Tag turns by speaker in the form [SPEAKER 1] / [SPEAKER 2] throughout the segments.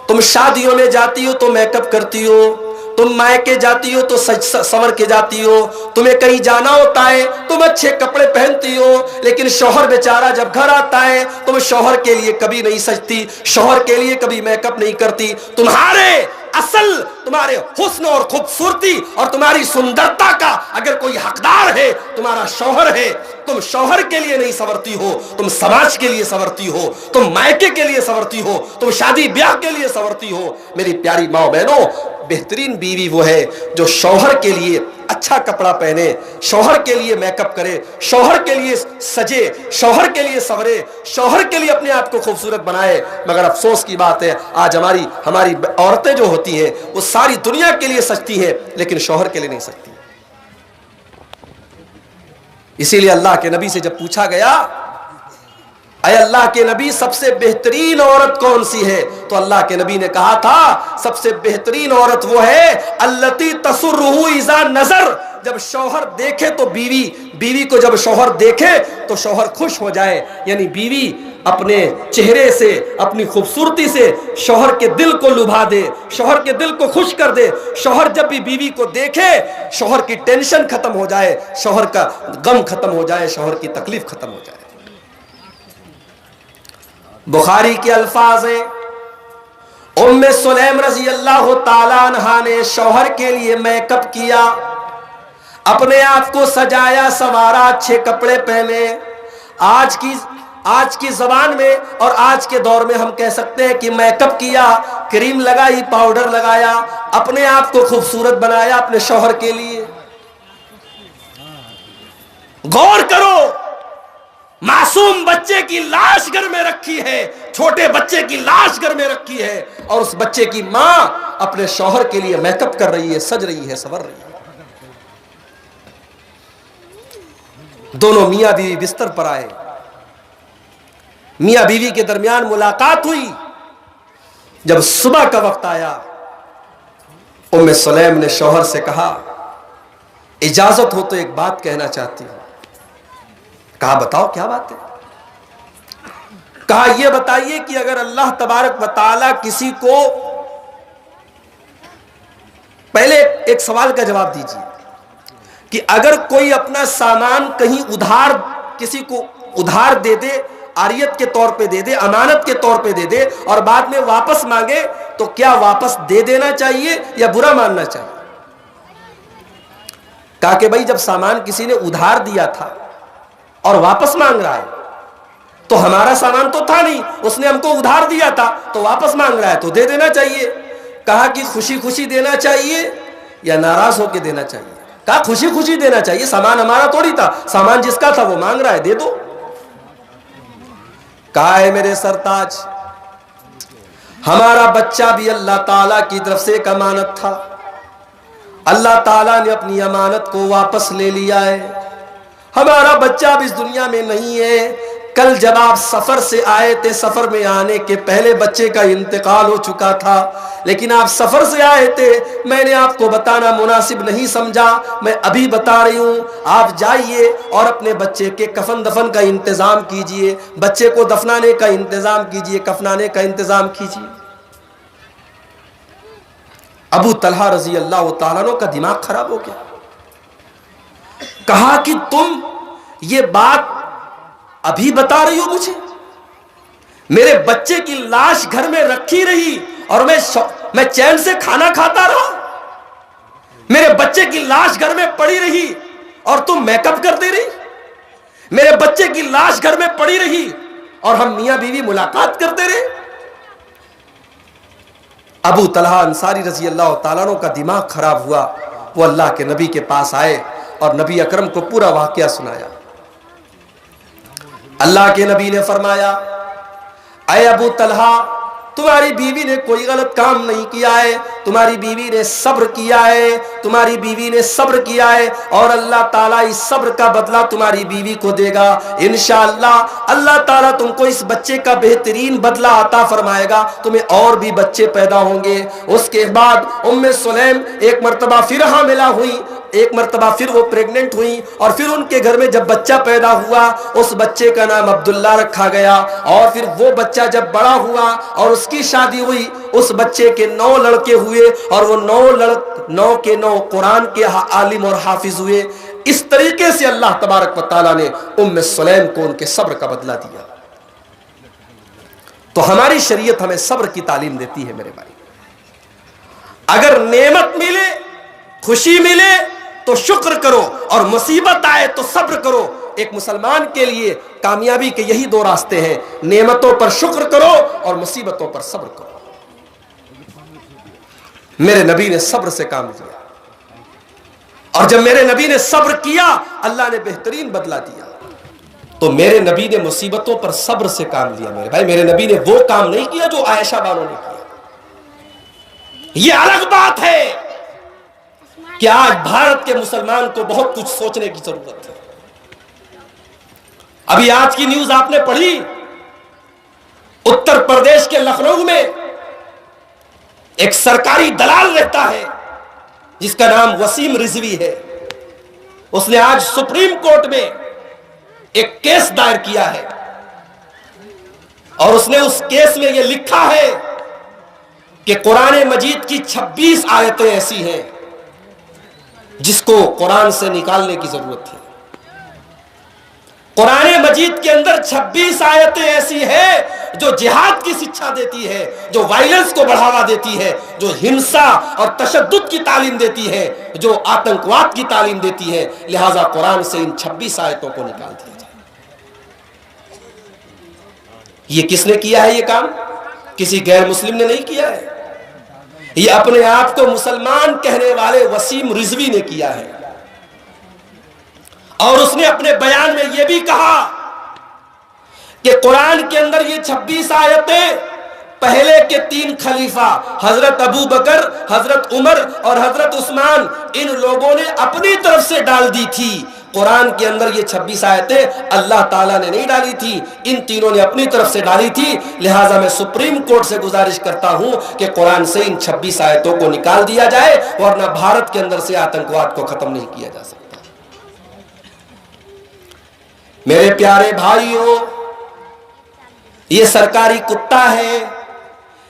[SPEAKER 1] तुम शादियों में जाती हो तो मेकअप करती हो, तुम मायके जाती हो तो सज संवर के जाती हो, तुम्हें कहीं जाना होता है तुम अच्छे कपड़े पहनती हो, लेकिन शौहर बेचारा जब घर आता है तुम शौहर के लिए कभी नहीं सजती, शौहर के लिए कभी मेकअप नहीं करती। तुम्हारे हुस्न और खूबसूरती और तुम्हारी सुंदरता का अगर कोई हकदार है तुम्हारा शौहर है। तुम शौहर के लिए नहीं संवरती हो, तुम समाज के लिए संवरती हो, तुम मायके के लिए संवरती हो, तुम शादी ब्याह के लिए संवरती हो। मेरी प्यारी माँ बहनों, बेहतरीन बीवी वो है जो शौहर के लिए अच्छा कपड़ा पहने, शौहर के लिए मेकअप करे, शौहर के लिए सजे, शौहर के लिए संवरे, शौहर के लिए अपने आप को खूबसूरत बनाए। मगर अफसोस की बात है आज हमारी औरतें जो होती हैं वो सारी दुनिया के लिए सजती हैं लेकिन शौहर के लिए नहीं सजती। इसीलिए अल्लाह के नबी से जब पूछा गया, अय अल्लाह के नबी सबसे बेहतरीन औरत कौन सी है, तो अल्लाह के नबी ने कहा था सबसे बेहतरीन औरत वो है अल्लती तसुर्रुहु इज़ा नजर, जब शौहर देखे तो बीवी को जब शौहर देखे तो शौहर खुश हो जाए। यानी बीवी अपने चेहरे से, अपनी खूबसूरती से शौहर के दिल को लुभा दे, शौहर के दिल को खुश कर दे। शौहर जब भी बीवी को देखे शौहर की टेंशन खत्म हो जाए, शौहर का गम खत्म हो जाए, शौहर की तकलीफ खत्म हो जाए। बुखारी के अल्फाज हैं, उम्मे सुलैम रजी अल्लाह ताला अन्हा ने शौहर के लिए मेकअप किया, अपने आप को सजाया संवारा, अच्छे कपड़े पहने। आज की जबान में और आज के दौर में हम कह सकते हैं कि मेकअप किया, क्रीम लगाई, पाउडर लगाया, अपने आप को खूबसूरत बनाया अपने शौहर के लिए। गौर करो, मासूम बच्चे की लाश घर में रखी है, छोटे बच्चे की लाश घर में रखी है और उस बच्चे की मां अपने शौहर के लिए मेकअप कर रही है, सज रही है, संवर रही है। दोनों मियां बीवी बिस्तर पर आए, मियां बीवी के दरमियान मुलाकात हुई। जब सुबह का वक्त आया उम्मे सुलैम ने शौहर से कहा, इजाजत हो तो एक बात कहना चाहती हूं। कहा बताओ क्या बात है। कहा यह बताइए कि अगर अल्लाह तबारक व तआला किसी को, पहले एक सवाल का जवाब दीजिए कि अगर कोई अपना सामान कहीं उधार, किसी को उधार दे दे, आरियत के तौर पे दे दे, अमानत के तौर पे दे दे और बाद में वापस मांगे तो क्या वापस दे देना चाहिए या बुरा मानना चाहिए। कहा कि भाई जब सामान किसी ने उधार दिया था और वापस मांग रहा है तो हमारा सामान तो था नहीं, उसने हमको उधार दिया था तो वापस मांग रहा है तो दे देना चाहिए। कहा कि खुशी खुशी देना चाहिए या नाराज होकर देना चाहिए। कहा खुशी खुशी देना चाहिए, सामान हमारा थोड़ी था, सामान जिसका था वो मांग रहा है, दे दो। कहा है मेरे सरताज, हमारा बच्चा भी अल्लाह ताला की तरफ से एक अमानत था, अल्लाह ताला ने अपनी अमानत को वापस ले लिया है। हमारा बच्चा अब इस दुनिया में नहीं है। कल जब आप सफर से आए थे, सफर में आने के पहले बच्चे का इंतकाल हो चुका था, लेकिन आप सफर से आए थे, मैंने आपको बताना मुनासिब नहीं समझा, मैं अभी बता रही हूं। आप जाइए और अपने बच्चे के कफन दफन का इंतजाम कीजिए, बच्चे को दफनाने का इंतजाम कीजिए, कफनाने का इंतजाम कीजिए। अबू तलहा रजी अल्लाह तआला अन्हु का दिमाग खराब हो गया। कहा कि तुम ये बात अभी बता रही हो मुझे, मेरे बच्चे की लाश घर में रखी रही और मैं चैन से खाना खाता रहा, मेरे बच्चे की लाश घर में पड़ी रही और तुम मेकअप करती रही, मेरे बच्चे की लाश घर में पड़ी रही और हम मियां बीवी मुलाकात करते रहे। अबू तलहा अंसारी रजी अल्लाह तआला अन्हु का दिमाग खराब हुआ। वो अल्लाह के नबी के पास आए और नबी अकरम को पूरा वाकया सुनाया। अल्लाह के नबी ने फरमाया, अय अबू तलहा, तुम्हारी बीवी ने कोई गलत काम नहीं किया है, तुम्हारी बीवी ने सब्र किया है, तुम्हारी बीवी ने सब्र किया है और अल्लाह ताला इस सब्र का बदला तुम्हारी बीवी को देगा। इंशाअल्लाह अल्लाह ताला तुमको इस बच्चे का बेहतरीन बदला अता फरमाएगा, तुम्हें और भी बच्चे पैदा होंगे। उसके बाद उम्मे सुलैम एक मरतबा फिर हामिला हुई, एक मरतबा फिर वो प्रेग्नेंट हुई और फिर उनके घर में जब बच्चा पैदा हुआ उस बच्चे का नाम अब्दुल्ला रखा गया। और फिर वो बच्चा जब बड़ा हुआ और उसकी शादी हुई, उस बच्चे के 9 लड़के हुए और वो 9 के 9 कुरान के आलिम और हाफिज हुए। इस तरीके से अल्लाह तबारक व तआला ने उम्मे सुलैम को उनके सब्र का बदला दिया। तो हमारी शरीयत हमें सब्र की तालीम देती है मेरे भाई। अगर नेमत मिले, खुशी मिले तो शुक्र करो, और मुसीबत आए तो सब्र करो। एक मुसलमान के लिए कामयाबी के यही 2 रास्ते हैं, नेमतों पर शुक्र करो और मुसीबतों पर सब्र करो। मेरे नबी ने सब्र से काम लिया, और जब मेरे नबी ने सब्र किया अल्लाह ने बेहतरीन बदला दिया। तो मेरे नबी ने मुसीबतों पर सब्र से काम लिया मेरे भाई। मेरे नबी ने वो काम नहीं किया जो आयशा बानो ने किया। ये अलग बात है कि आज भारत के मुसलमान को बहुत कुछ सोचने की जरूरत है। अभी आज की न्यूज आपने पढ़ी, उत्तर प्रदेश के लखनऊ में एक सरकारी दलाल रहता है जिसका नाम वसीम रिजवी है। उसने आज सुप्रीम कोर्ट में एक केस दायर किया है, और उसने उस केस में यह लिखा है कि कुरान मजीद की 26 आयतें ऐसी हैं जिसको कुरान से निकालने की जरूरत है। कुरान मजीद के अंदर 26 आयतें ऐसी है जो जिहाद की शिक्षा देती है, जो वायलेंस को बढ़ावा देती है, जो हिंसा और तशद्दुद की तालीम देती है, जो आतंकवाद की तालीम देती है। लिहाजा कुरान से इन 26 आयतों को निकाल दिया जाए। ये किसने किया है? ये काम किसी गैर मुस्लिम ने नहीं किया है, ये अपने आप को मुसलमान कहने वाले वसीम रिजवी ने किया है। और उसने अपने बयान में यह भी कहा कि कुरान के अंदर ये 26 आयतें पहले के 3 खलीफा हजरत अबू बकर, हजरत उमर और हजरत उस्मान, इन लोगों ने अपनी तरफ से डाल दी थी। कुरान के अंदर ये 26 आयतें अल्लाह ताला ने नहीं डाली थी, इन तीनों ने अपनी तरफ से डाली थी। लिहाजा मैं सुप्रीम कोर्ट से गुजारिश करता हूं कि कुरान से इन 26 आयतों को निकाल दिया जाए, वरना भारत के अंदर से आतंकवाद को खत्म नहीं किया जा सकता। मेरे प्यारे भाइयों, ये सरकारी कुत्ता है,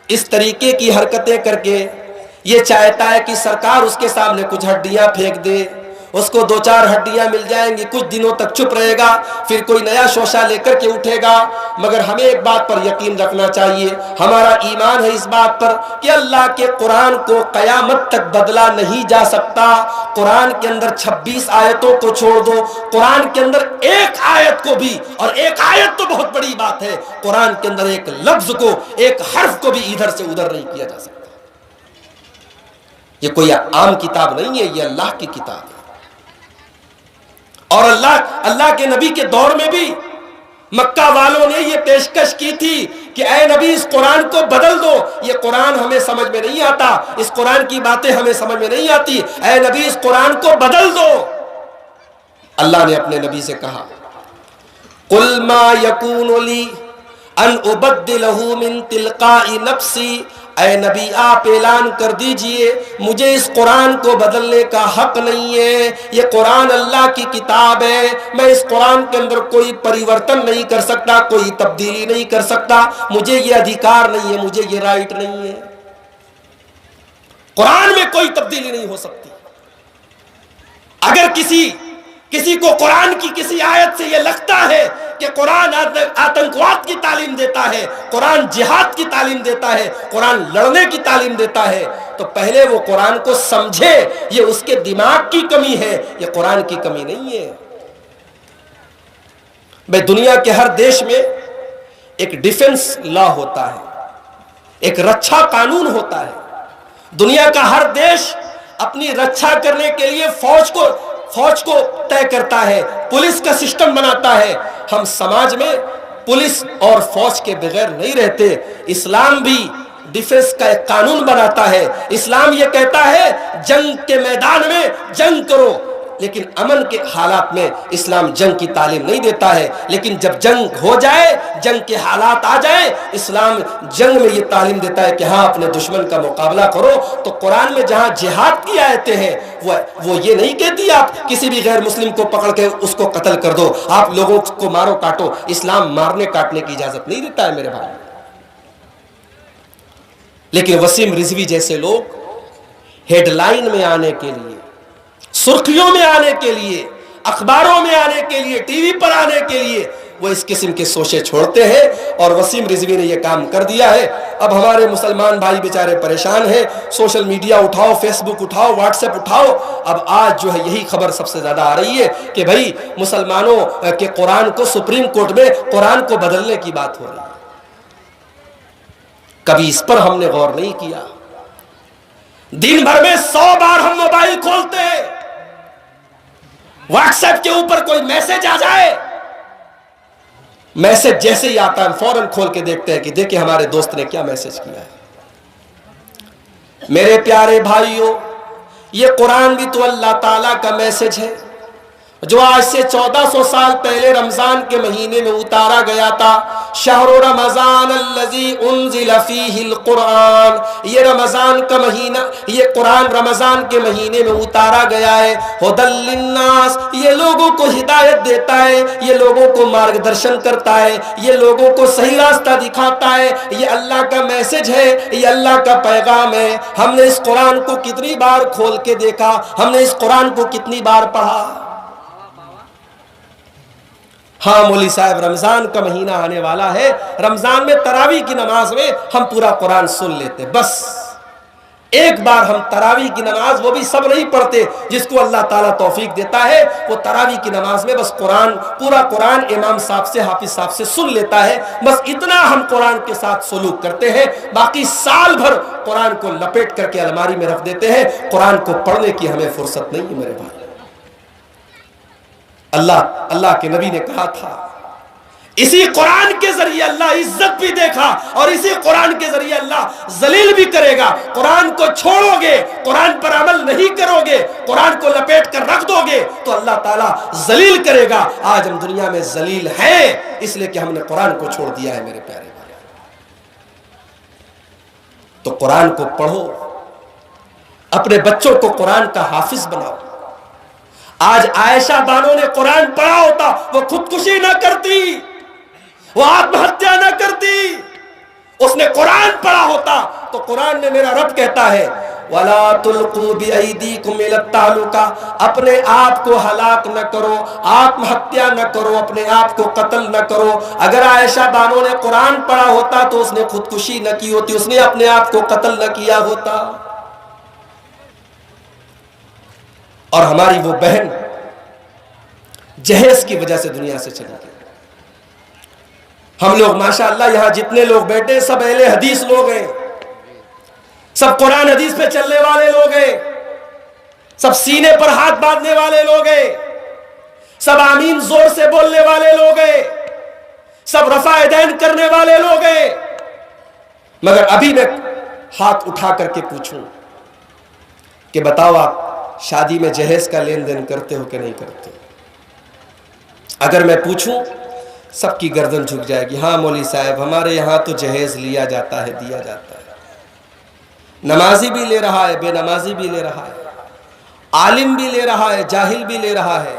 [SPEAKER 1] इस तरीके की हरकतें करके ये चाहता है कि सरकार उसके सामने कुछ हड्डियां फेंक दे, उसको 2-4 हड्डियां मिल जाएंगी, कुछ दिनों तक चुप रहेगा, फिर कोई नया शोशा लेकर के उठेगा। मगर हमें एक बात पर यकीन रखना चाहिए, हमारा ईमान है इस बात पर कि अल्लाह के कुरान को कयामत तक बदला नहीं जा सकता। कुरान के अंदर 26 आयतों को छोड़ दो, कुरान के अंदर एक आयत को भी, और एक आयत तो बहुत बड़ी बात है, कुरान के अंदर एक लफ्ज को, एक हर्फ को भी इधर से उधर नहीं किया जा सकता। ये कोई आम किताब नहीं है, ये अल्लाह की किताब है। और अल्लाह के नबी के दौर में भी मक्का वालों ने यह पेशकश की थी कि ऐ नबी इस कुरान को बदल दो, ये कुरान हमें समझ में नहीं आता, इस कुरान की बातें हमें समझ में नहीं आती, ऐ नबी इस कुरान को बदल दो। अल्लाह ने अपने नबी से कहा, कुल मा यकूनु ली अन उबद्दिलहु मिन तिलकाई नफ्सी, ऐ नबी आप ऐलान कर दीजिए मुझे इस कुरान को बदलने का हक नहीं है। ये कुरान अल्लाह की किताब है, मैं इस कुरान के अंदर कोई परिवर्तन नहीं कर सकता, कोई तब्दीली नहीं कर सकता, मुझे ये अधिकार नहीं है, मुझे ये राइट नहीं है। कुरान में कोई तब्दीली नहीं हो सकती। अगर किसी को कुरान की किसी आयत से यह लगता है कि कुरान आतंकवाद की तालीम देता है, कुरान जिहाद की तालीम देता है, कुरान लड़ने की तालीम देता है, तो पहले वो कुरान को समझे, ये उसके दिमाग की कमी है, ये कुरान की कमी नहीं है। भाई दुनिया के हर देश में एक डिफेंस लॉ होता है, एक रक्षा कानून होता है। दुनिया का हर देश अपनी रक्षा करने के लिए फौज को तय करता है, पुलिस का सिस्टम बनाता है। हम समाज में पुलिस और फौज के बगैर नहीं रहते। इस्लाम भी डिफेंस का एक कानून बनाता है। इस्लाम ये कहता है जंग के मैदान में जंग करो, लेकिन अमन के हालात में इस्लाम जंग की तालीम नहीं देता है। लेकिन जब जंग हो जाए, जंग के हालात आ जाए, इस्लाम जंग में ये तालीम देता है कि हाँ अपने दुश्मन का मुकाबला करो। तो कुरान में जहाँ जिहाद की आयतें हैं वो ये नहीं कहती आप किसी भी गैर मुस्लिम को पकड़ के उसको कत्ल कर दो, आप लोगों को मारो काटो। इस्लाम मारने काटने की इजाजत नहीं देता है मेरे भाई। लेकिन वसीम रिजवी जैसे लोग हेडलाइन में आने के लिए, सुर्खियों में आने के लिए, अखबारों में आने के लिए, टीवी पर आने के लिए वो इस किस्म के सोचे छोड़ते हैं। और वसीम रिजवी ने यह काम कर दिया है। अब हमारे मुसलमान भाई बेचारे परेशान हैं। सोशल मीडिया उठाओ, फेसबुक उठाओ, व्हाट्सएप उठाओ। अब आज जो है यही खबर सबसे ज्यादा आ रही है कि भाई मुसलमानों के कुरान को, सुप्रीम कोर्ट में कुरान को बदलने की बात हो रही है। कभी इस पर हमने गौर नहीं किया। दिन भर में 100 बार हम मोबाइल खोलते हैं, व्हाट्सएप के ऊपर कोई मैसेज आ जाए, मैसेज जैसे ही आता है फौरन खोल के देखते हैं कि देखिए हमारे दोस्त ने क्या मैसेज किया है। मेरे प्यारे भाइयों, ये कुरान भी तो अल्लाह ताला का मैसेज है जो आज से 1400 साल पहले रमजान के महीने में उतारा गया था। शहरो रमजान अल्लज़ी उन्ज़िला फ़ीहिल कुरान, ये रमजान का महीना, ये कुरान रमजान के महीने में उतारा गया है। हुदल लिन्नास, ये लोगों को हिदायत देता है, ये लोगों को मार्गदर्शन करता है, ये लोगों को सही रास्ता दिखाता है। ये अल्लाह का मैसेज है, ये अल्लाह का पैगाम है। हमने इस कुरान को कितनी बार खोल के देखा, हमने इस कुरान को कितनी बार पढ़ा। हाँ मौली साहब, रमजान का महीना आने वाला है, रमजान में तरावी की नमाज में हम पूरा कुरान सुन लेते, बस एक बार हम तरावी की नमाज, वो भी सब नहीं पढ़ते, जिसको अल्लाह ताला तौफीक देता है वो तरावी की नमाज में बस कुरान, पूरा कुरान इमाम साहब से, हाफिज साहब से सुन लेता है। बस इतना हम कुरान के साथ सलूक करते हैं, बाकी साल भर कुरान को लपेट करके अलमारी में रख देते हैं। कुरान को पढ़ने की हमें फुर्सत नहीं है मेरे भाई। अल्लाह के नबी ने कहा था, इसी कुरान के जरिए अल्लाह इज्जत भी देखा और इसी कुरान के जरिए अल्लाह जलील भी करेगा। कुरान को छोड़ोगे, कुरान पर अमल नहीं करोगे, कुरान को लपेट कर रख दोगे तो अल्लाह ताला जलील करेगा। आज हम दुनिया में जलील हैं इसलिए कि हमने कुरान को छोड़ दिया है मेरे प्यारे भाई। तो कुरान को पढ़ो, अपने बच्चों को कुरान का हाफिज बनाओ। आज आयशा बानो ने कुरान पढ़ा होता वो खुदकुशी ना करती, वो आत्महत्या ना करती। उसने कुरान पढ़ा होता तो कुरान में मेरा रब कहता है वला तुल्कू बिअयदीकुम इलत तालुका, अपने आप को हलाक न करो, आत्महत्या न करो, अपने आप को कत्ल न करो। अगर आयशा बानो ने कुरान पढ़ा होता तो उसने खुदकुशी न की होती, उसने अपने आप को कत्ल न किया होता। और हमारी वो बहन जहेज की वजह से दुनिया से चली गई। हम लोग माशाअल्लाह यहां जितने लोग बैठे सब अहले हदीस लोग हैं, सब कुरान हदीस पे चलने वाले लोग हैं, सब सीने पर हाथ बांधने वाले लोग हैं, सब आमीन जोर से बोलने वाले लोग हैं, सब रफा यदैन करने वाले लोग हैं। मगर अभी मैं हाथ उठा करके पूछूं कि बताओ आप शादी में जहेज का लेन देन करते हो कि नहीं करते? अगर मैं पूछूं सबकी गर्दन झुक जाएगी। हाँ मौली साहब, हमारे यहाँ तो जहेज लिया जाता है, दिया जाता है। नमाजी भी ले रहा है, बेनमाजी भी ले रहा है, आलिम भी ले रहा है, जाहिल भी ले रहा है,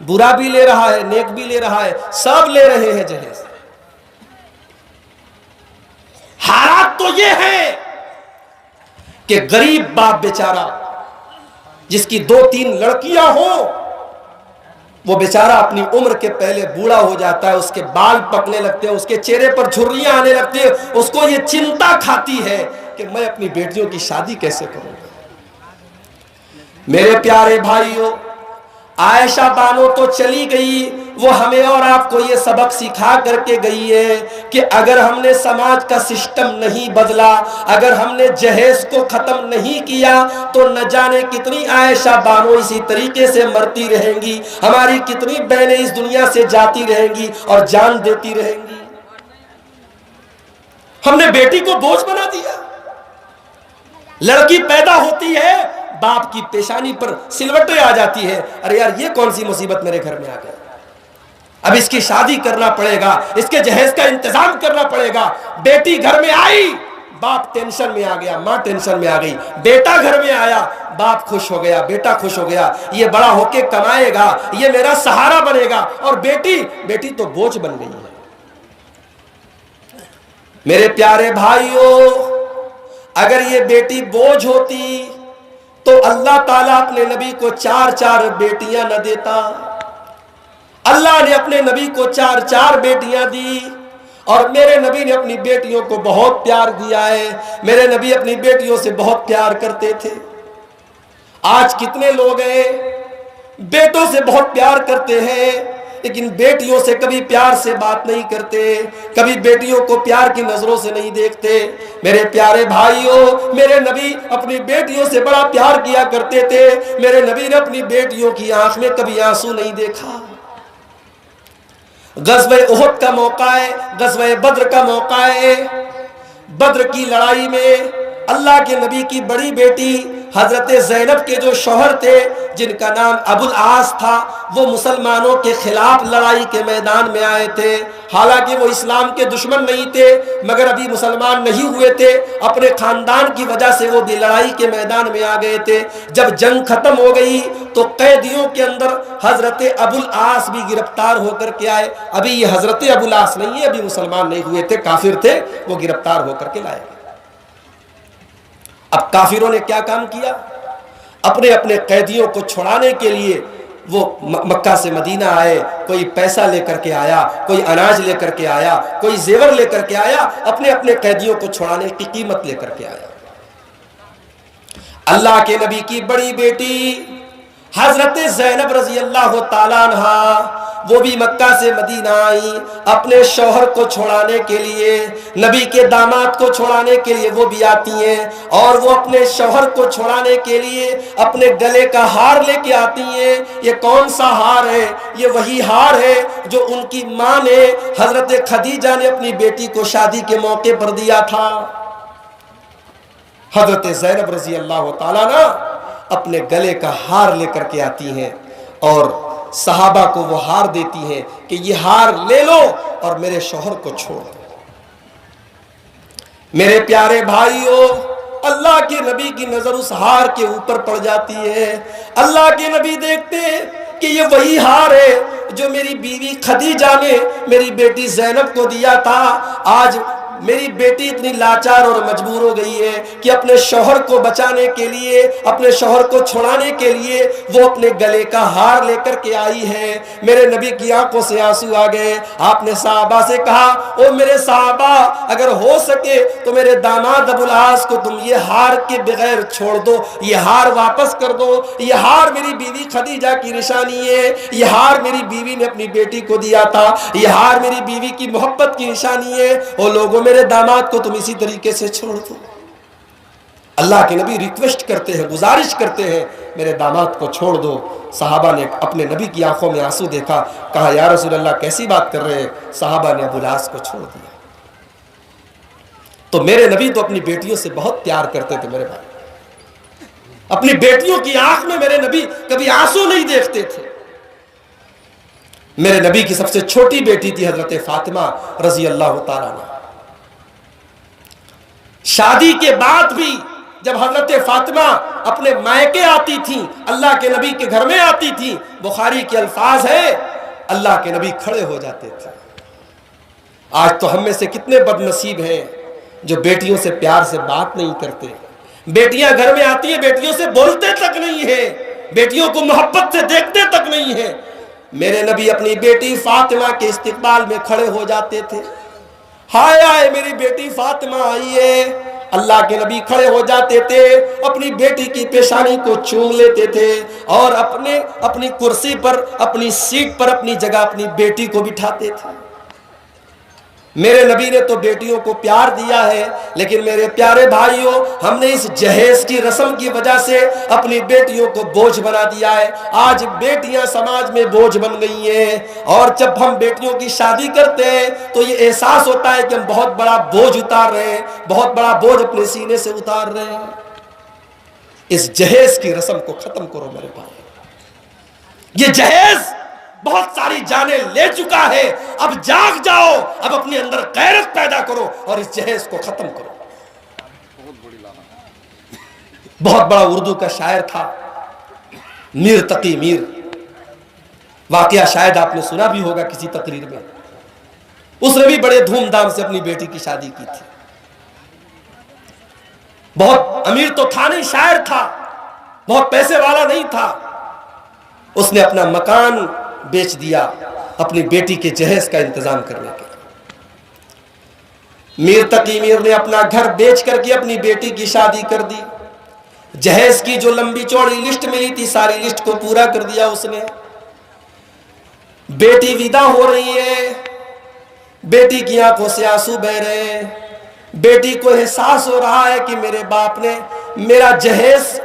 [SPEAKER 1] बुरा भी ले रहा है, नेक भी ले रहा है, सब ले रहे हैं जहेज। हालात तो ये है कि गरीब बाप बेचारा जिसकी 2-3 लड़कियां हो, वो बेचारा अपनी उम्र के पहले बूढ़ा हो जाता है, उसके बाल पकने लगते हैं, उसके चेहरे पर झुर्रियां आने लगती है, उसको ये चिंता खाती है कि मैं अपनी बेटियों की शादी कैसे करूंगा। मेरे प्यारे भाइयों, आयशा बानो तो चली गई, वो हमें और आपको ये सबक सिखा करके गई है कि अगर हमने समाज का सिस्टम नहीं बदला, अगर हमने जहेज को खत्म नहीं किया तो न जाने कितनी आयशा बानो इसी तरीके से मरती रहेंगी, हमारी कितनी बहनें इस दुनिया से जाती रहेंगी और जान देती रहेंगी। हमने बेटी को बोझ बना दिया। लड़की पैदा होती है, बाप की पेशानी पर सिलवटें आ जाती है, अरे यार ये कौन सी मुसीबत मेरे घर में आ गई, अब इसकी शादी करना पड़ेगा, इसके जहेज का इंतजाम करना पड़ेगा। बेटी घर में आई, बाप टेंशन में आ गया, माँ टेंशन में आ गई। बेटा घर में आया, बाप खुश हो गया, बेटा खुश हो गया, ये बड़ा होके कमाएगा, ये मेरा सहारा बनेगा। और बेटी तो बोझ बन गई है। मेरे प्यारे भाइयों, अगर ये बेटी बोझ होती तो अल्लाह ताला अपने नबी को 4-4 बेटियां न देता। अल्लाह ने अपने नबी को 4-4 बेटियां दी और मेरे नबी ने अपनी बेटियों को बहुत प्यार दिया है। मेरे नबी अपनी बेटियों से बहुत प्यार करते थे। आज कितने लोग हैं बेटों से बहुत प्यार करते हैं लेकिन बेटियों से कभी प्यार से बात नहीं करते, कभी बेटियों को प्यार की नजरों से नहीं देखते। मेरे प्यारे भाइयों, मेरे नबी अपनी बेटियों से बड़ा प्यार किया करते थे। मेरे नबी ने अपनी बेटियों की आंख में कभी आंसू नहीं देखा। गज़वे उहद का मौका है, गज़वे बद्र का मौका है। बद्र की लड़ाई में अल्लाह के नबी की बड़ी बेटी हजरत ज़ैनब के जो शौहर थे जिनका नाम अबुल आस था, वो मुसलमानों के खिलाफ लड़ाई के मैदान में आए थे। हालांकि वो इस्लाम के दुश्मन नहीं थे मगर अभी मुसलमान नहीं हुए थे, अपने खानदान की वजह से वो भी लड़ाई के मैदान में आ गए थे। जब जंग खत्म हो गई तो कैदियों के अंदर हजरत अबुल आस भी गिरफ्तार होकर के आए। अभी ये हजरत अबुल आस नहीं है, अभी मुसलमान नहीं हुए थे, काफिर थे, वो गिरफ्तार होकर के लाए। अब काफिरों ने क्या काम किया, अपने अपने कैदियों को छुड़ाने के लिए वो मक्का से मदीना आए। कोई पैसा लेकर के आया, कोई अनाज लेकर के आया, कोई जेवर लेकर के आया, अपने अपने कैदियों को छुड़ाने की कीमत लेकर के आया। अल्लाह के नबी की बड़ी बेटी हजरत ज़ैनब रजी अल्लाह ताला अन्हा वो भी मक्का से मदीना आई अपने शौहर को छुड़ाने के लिए, नबी के दामाद को छुड़ाने के लिए वो भी आती हैं और वो अपने शौहर को छुड़ाने के लिए अपने गले का हार लेके आती हैं। ये कौन सा हार है? ये वही हार है जो उनकी माँ ने हजरत खदीजा ने अपनी बेटी को शादी के मौके पर दिया था। हजरत ज़ैनब रजी अल्लाह ताला ना अपने गले का हार लेकर के आती हैं और सहाबा को वो हार देती हैं कि ये हार ले लो और मेरे शौहर को छोड़ दो। मेरे प्यारे भाइयों, अल्लाह के नबी की नजर उस हार के ऊपर पड़ जाती है। अल्लाह के नबी देखते हैं कि ये वही हार है जो मेरी बीवी खदीजा ने मेरी बेटी ज़ैनब को दिया था। आज मेरी बेटी इतनी लाचार और मजबूर हो गई है कि अपने शौहर को बचाने के लिए, अपने शौहर को छुड़ाने के लिए वो अपने गले का हार लेकर के आई है। मेरे नबी की आंखों से आंसू आ गए। आपने साहबा से कहा, ओ मेरे साहबा, अगर हो सके तो मेरे दामाद अबुल आस को तुम ये हार के बगैर छोड़ दो, ये हार वापस कर दो। ये हार मेरी बीवी खदीजा की निशानी है, ये हार मेरी बीवी ने अपनी बेटी को दिया था, ये हार मेरी बीवी की मोहब्बत की निशानी है। ओ लोगों, मेरे दामाद को तुम इसी तरीके से छोड़ दो। अल्लाह के नबी रिक्वेस्ट करते हैं, गुजारिश करते हैं, मेरे दामाद को छोड़ दो। सहाबा ने अपने नबी की आंखों में आंसू देखा, कहा या रसूल अल्लाह कैसी बात कर रहे हैं? सहाबा ने अबुल आस को छोड़ दिया। तो मेरे नबी तो अपनी बेटियों से बहुत प्यार करते थे। मेरे भाई, अपनी बेटियों की आंख में मेरे नबी कभी आंसू नहीं देखते थे। मेरे नबी की सबसे छोटी बेटी थी हजरत फातिमा रजी अल्लाह ताला अन्हा। शादी के बाद भी जब हजरत फातिमा अपने मायके आती थी, अल्लाह के नबी के घर में आती थी, बुखारी के अल्फाज है, अल्लाह के नबी खड़े हो जाते थे। आज तो हम में से कितने बदनसीब हैं जो बेटियों से प्यार से बात नहीं करते। बेटियां घर में आती हैं, बेटियों से बोलते तक नहीं है, बेटियों को मोहब्बत से देखते तक नहीं है। मेरे नबी अपनी बेटी फातिमा के इस्तिकबाल में खड़े हो जाते थे। हाय हाय मेरी बेटी फातिमा आई है। अल्लाह के नबी खड़े हो जाते थे, अपनी बेटी की पेशानी को चूम लेते थे और अपनी कुर्सी पर, अपनी सीट पर, अपनी जगह अपनी बेटी को बिठाते थे। मेरे नबी ने तो बेटियों को प्यार दिया है, लेकिन मेरे प्यारे भाइयों, हमने इस जहेज की रस्म की वजह से अपनी बेटियों को बोझ बना दिया है। आज बेटियां समाज में बोझ बन गई हैं और जब हम बेटियों की शादी करते हैं तो ये एहसास होता है कि हम बहुत बड़ा बोझ उतार रहे हैं, बहुत बड़ा बोझ अपने सीने से उतार रहे हैं। इस जहेज की रस्म को खत्म करो मेरे भाई। ये जहेज बहुत सारी जाने ले चुका है, अब जाग जाओ, अब अपने अंदर गैरत पैदा करो और इस जहेज को खत्म करो। बहुत बड़ा उर्दू का शायर था मीर तकी मीर, वाकया शायद आपने सुना भी होगा किसी तकरीर में। उसने भी बड़े धूमधाम से अपनी बेटी की शादी की थी। बहुत अमीर तो था नहीं, शायर था, बहुत पैसे वाला नहीं था। उसने अपना मकान बेच दिया अपनी बेटी के जहेज का इंतजाम करने के लिए। मीर तकी मीर ने अपना घर बेच करके अपनी बेटी की शादी कर दी। जहेज की जो लंबी चौड़ी लिस्ट मिली थी, सारी लिस्ट को पूरा कर दिया उसने। बेटी विदा हो रही है, बेटी की आंखों से आंसू बह रहे हैं। बेटी को एहसास हो रहा है कि मेरे बाप ने मेरा जहेज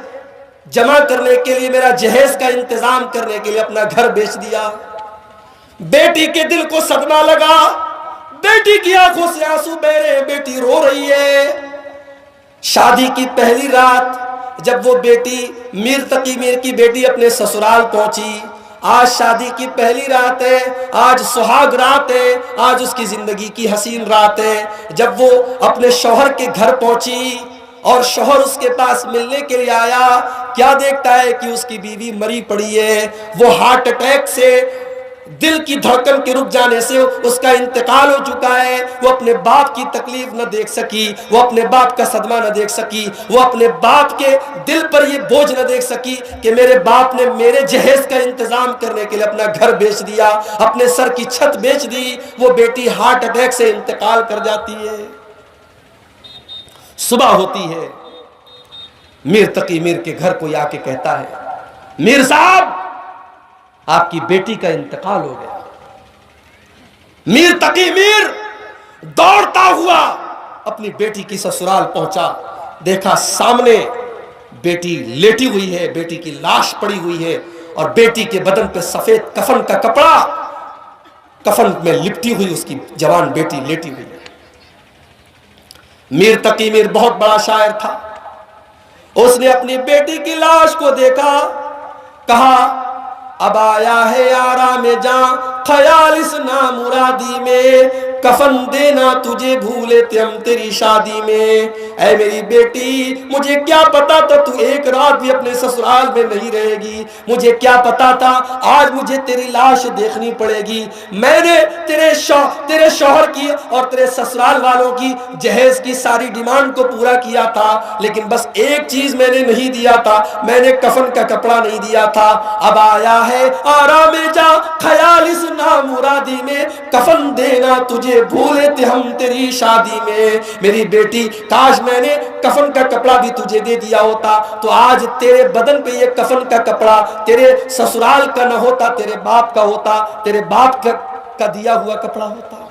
[SPEAKER 1] जमा करने के लिए, मेरा जहेज का इंतजाम करने के लिए अपना घर बेच दिया। बेटी के दिल को सदमा लगा, बेटी की आंखों से आंसू बह रहे हैं, बेटी रो रही है। शादी की पहली रात जब वो बेटी मीर तकी मीर की बेटी अपने ससुराल पहुंची, आज शादी की पहली रात है, आज सुहाग रात है, आज उसकी जिंदगी की हसीन रात है। जब वो अपने शौहर के घर पहुंची और शौहर उसके पास मिलने के लिए आया, क्या देखता है कि उसकी बीवी मरी पड़ी है। वो हार्ट अटैक से, दिल की धड़कन के रुक जाने से उसका इंतकाल हो चुका है। वो अपने बाप की तकलीफ न देख सकी, वो अपने बाप का सदमा न देख सकी, वो अपने बाप के दिल पर ये बोझ न देख सकी कि मेरे बाप ने मेरे जहेज का इंतजाम करने के लिए अपना घर बेच दिया, अपने सर की छत बेच दी। वो बेटी हार्ट अटैक से इंतकाल कर जाती है। सुबह होती है, मीर तकी मीर के घर कोई आके कहता है, मीर साहब आपकी बेटी का इंतकाल हो गया। मीर तकी मीर दौड़ता हुआ अपनी बेटी की ससुराल पहुंचा, देखा सामने बेटी लेटी हुई है, बेटी की लाश पड़ी हुई है और बेटी के बदन पे सफेद कफन का कपड़ा, कफन में लिपटी हुई उसकी जवान बेटी लेटी हुई है। मीर तकी मीर बहुत बड़ा शायर था, उसने अपनी बेटी की लाश को देखा, कहा अब आया है आराम जां ख्याल इस नामुरादी में, कफन देना तुझे भूले थे हम तेरी शादी में। ऐ मेरी बेटी मुझे क्या पता था तू एक रात भी अपने ससुराल में नहीं रहेगी, मुझे क्या पता था आज मुझे तेरी लाश देखनी पड़ेगी। मैंने तेरे शौहर की और तेरे ससुराल वालों की जहेज की सारी डिमांड को पूरा किया था, लेकिन बस एक चीज मैंने नहीं दिया था, मैंने कफन का कपड़ा नहीं दिया था। अब आया है आराम जा ख्याल इस नामुरादी में, कफन देना तुझे भूले थे हम तेरी शादी में। मेरी बेटी काश मैंने कफन का कपड़ा भी तुझे दे दिया होता, तो आज तेरे बदन पे ये कफन का कपड़ा तेरे ससुराल का न होता, तेरे बाप का होता, तेरे बाप का दिया हुआ कपड़ा होता।